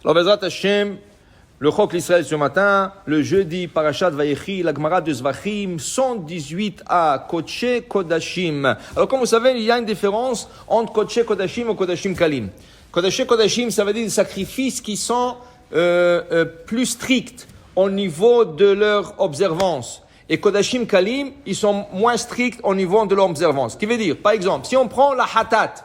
Alors, Bezrat Hashem, le Chok l'Israël ce matin, le jeudi, Parashat Vayechi, la Gemara de Zvachim, 118a, Kodesh Kodashim. Alors, comme vous savez, il y a une différence entre Kodesh Kodashim et Kodashim Kalim. Kodesh Kodashim, ça veut dire des sacrifices qui sont plus stricts au niveau de leur observance. Et Kodashim Kalim, ils sont moins stricts au niveau de leur observance. Ce qui veut dire, par exemple, si on prend la Hatat,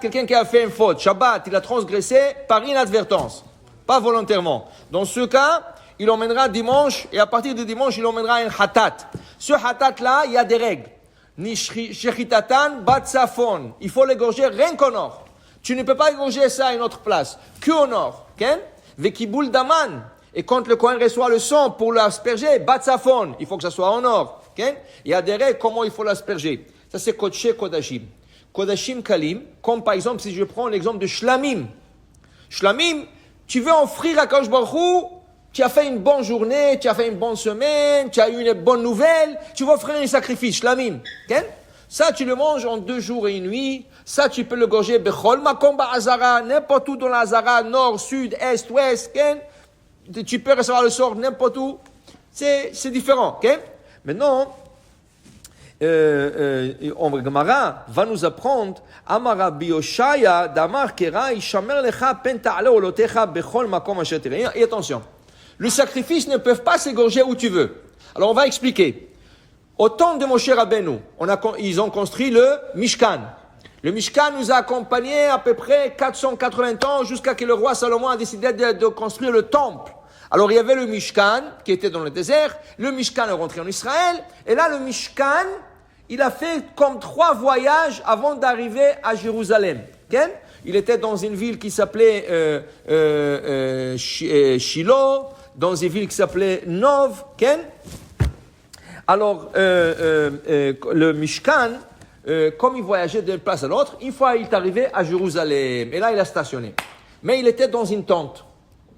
quelqu'un qui a fait une faute, Shabbat, il a transgressé par inadvertance, pas volontairement. Dans ce cas, il emmènera dimanche, et à partir de dimanche, il emmènera un Hatat. Ce Hatat-là, il y a des règles. Ni Shechitatan, Batsafon. Il faut l'égorger rien qu'au nord. Tu ne peux pas égorger ça à une autre place, qu'au nord. Vekibul Daman. Et quand le Kohen reçoit le sang pour l'asperger, Batsafon, il faut que ça soit en or. Il y a des règles comment il faut l'asperger. Ça c'est Kodesh Kodashim. Kodashim Kalim, comme par exemple si je prends l'exemple de Shlamim. Shlamim, tu veux offrir à Kadosh Baruch Hu, tu as fait une bonne journée, tu as fait une bonne semaine, tu as eu une bonne nouvelle, tu vas offrir un sacrifice, Shlamim. Ça tu le manges en 2 jours et 1 nuit. Ça tu peux le gorger Bechol Makom Ba'azara, n'importe où dans la Hazara, nord, sud, est, ouest. Tu peux recevoir le sort n'importe où. C'est différent. Maintenant, Gemara va nous apprendre Amara Bioshaya Damar Kera Ishamer Lecha Pen Ta'ale Olotecha Bechol Makom Asher Tirei. Et attention, les sacrifices ne peuvent pas s'égorger où tu veux. Alors on va expliquer. Au temps de Moshe Rabbeinu, ils ont construit le Mishkan. Le Mishkan nous a accompagnés à peu près 480 ans jusqu'à ce que le roi Salomon a décidé de construire le temple. Alors il y avait le Mishkan qui était dans le désert, le Mishkan est rentré en Israël, et là le Mishkan, il a fait comme 3 voyages avant d'arriver à Jérusalem. Il était dans une ville qui s'appelait Shiloh, dans une ville qui s'appelait Nov. Alors le Mishkan, comme il voyageait d'une place à l'autre, une fois il est arrivé à Jérusalem, et là il a stationné. Mais il était dans une tente.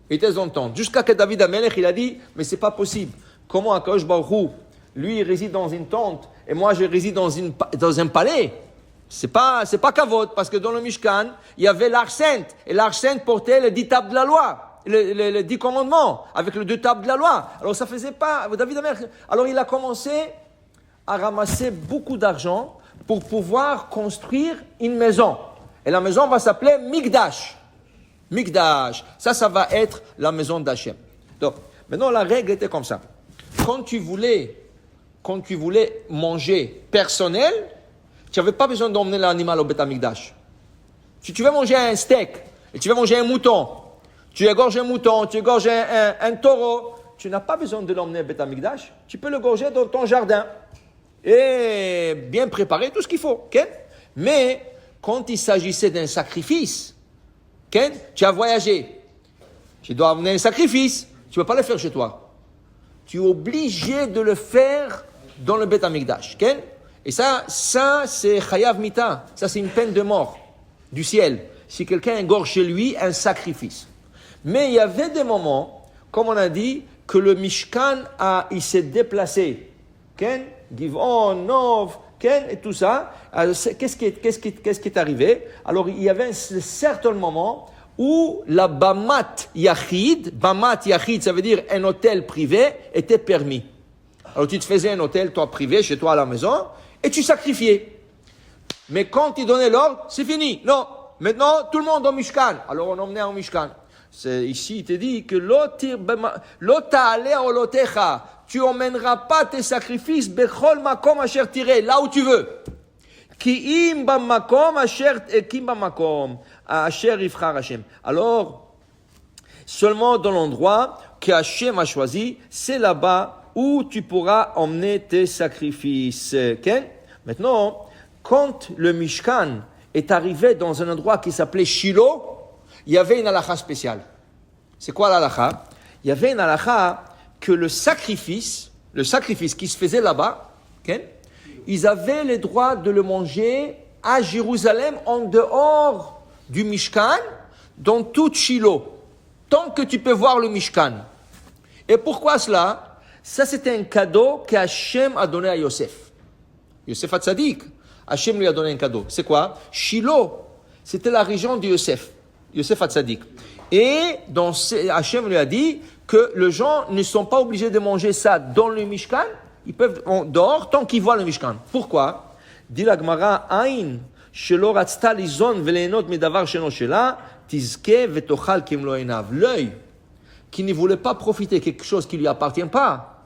Il était dans une tente. Jusqu'à que David Amelech, il a dit, mais c'est pas possible. Comment Akadosh Baruch Hu, lui, il réside dans une tente, et moi, je réside dans un palais. C'est pas kavod, parce que dans le Mishkan, il y avait l'Arche Sainte, et l'Arche Sainte portait les 10 tables de la loi, les 10 commandements, avec les 2 tables de la loi. Alors ça faisait pas, David Amelech. Alors il a commencé à ramasser beaucoup d'argent pour pouvoir construire une maison. Et la maison va s'appeler Mikdash. Mikdash, ça va être la maison d'Hachem. Donc, maintenant la règle était comme ça. Quand tu voulais manger personnel, tu n'avais pas besoin d'emmener l'animal au Beth Amikdash. Si tu veux manger un steak, et tu veux manger un mouton, tu égorges un mouton, tu égorges un taureau, tu n'as pas besoin de l'emmener au Beth Amikdash. Tu peux le gorger dans ton jardin. Et bien préparer tout ce qu'il faut. Mais, quand il s'agissait d'un sacrifice, tu as voyagé, tu dois amener un sacrifice, tu ne peux pas le faire chez toi. Tu es obligé de le faire dans le Beth Amikdash. Et ça c'est Chayav Mita, ça c'est une peine de mort du ciel, si quelqu'un égorge chez lui un sacrifice. Mais il y avait des moments, comme on a dit, que le Mishkan il s'est déplacé. Givon, Nov, et tout ça. Qu'est-ce qui est arrivé? Alors, il y avait un certain moment où la Bamat Yachid, ça veut dire un hôtel privé, était permis. Alors, tu te faisais un hôtel, toi, privé, chez toi à la maison, et tu sacrifiais. Mais quand il donnait l'ordre, c'est fini. Non, maintenant, tout le monde au Mishkan. Alors, on emmenait au Mishkan. Ici, il te dit que tu emmèneras pas tes sacrifices bechol makom asher tirei, là où tu veux. Ki im bamakom asher yivchar Hashem. Alors, seulement dans l'endroit que Hashem a choisi, c'est là-bas où tu pourras emmener tes sacrifices. Maintenant, quand le Mishkan est arrivé dans un endroit qui s'appelait Shiloh, il y avait une halakha spéciale. C'est quoi l'halakha? Il y avait une halakha que le sacrifice qui se faisait là-bas, ils avaient le droit de le manger à Jérusalem, en dehors du Mishkan, dans tout Shiloh, tant que tu peux voir le Mishkan. Et pourquoi cela? Ça, c'était un cadeau qu'Hachem a donné à Yosef. Yosef Hatzadik, Hachem lui a donné un cadeau. C'est quoi? Shiloh, c'était la région de Yosef Hatzadik. Et Hachem lui a dit que les gens ne sont pas obligés de manger ça dans le Mishkan, ils peuvent dehors tant qu'ils voient le Mishkan. Pourquoi? Dit la Gemara, Ain, shelo ratzta lizon velehenot medavar sheno shela, tizke vetochal kim lo einav. L'œil qui ne voulait pas profiter de quelque chose qui ne lui appartient pas,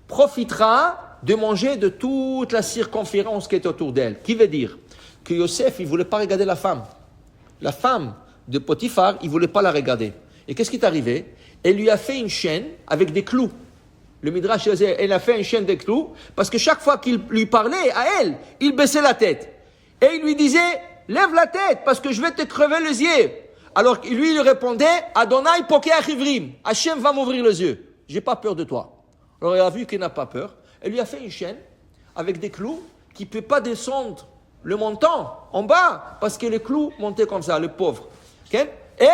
profitera de manger de toute la circonférence qui est autour d'elle. Qui veut dire que Yosef, il ne voulait pas regarder la femme. La femme de Potiphar, il ne voulait pas la regarder. Et qu'est-ce qui est arrivé? Elle lui a fait une chaîne avec des clous. Le Midrash, elle a fait une chaîne de clous, parce que chaque fois qu'il lui parlait à elle, il baissait la tête. Et il lui disait, lève la tête, parce que je vais te crever les yeux. Alors lui, il répondait, Adonai pokeh achivrim, Hachem va m'ouvrir les yeux. J'ai pas peur de toi. Alors il a vu qu'il n'a pas peur. Elle lui a fait une chaîne avec des clous qui ne peut pas descendre le montant en bas, parce que les clous montaient comme ça, le pauvre. Okay? Et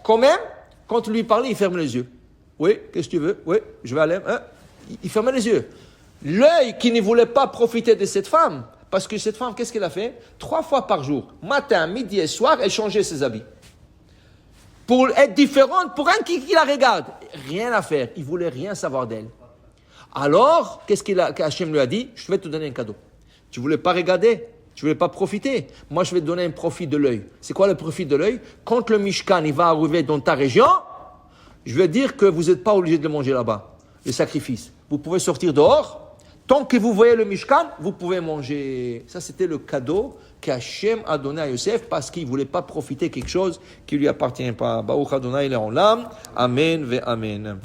quand même, quand il lui parlait, il ferme les yeux. Oui, qu'est-ce que tu veux? Oui, je vais aller. Hein? Il fermait les yeux. L'œil qui ne voulait pas profiter de cette femme, parce que cette femme, qu'est-ce qu'elle a fait? 3 fois par jour, matin, midi et soir, elle changeait ses habits. Pour être différente, pour un qui la regarde. Rien à faire, il ne voulait rien savoir d'elle. Alors, qu'est-ce qu'Hachem lui a dit? Je vais te donner un cadeau. Tu ne voulais pas regarder? Tu ne voulais pas profiter? Moi, je vais te donner un profit de l'œil. C'est quoi le profit de l'œil? Quand le Mishkan il va arriver dans ta région, je vais dire que vous n'êtes pas obligé de le manger là-bas, le sacrifice. Vous pouvez sortir dehors. Tant que vous voyez le Mishkan, vous pouvez manger. Ça, c'était le cadeau qu'Hachem a donné à Yosef parce qu'il ne voulait pas profiter de quelque chose qui ne lui appartient pas. Baruch Adonai Le'olam. Amen ve Amen.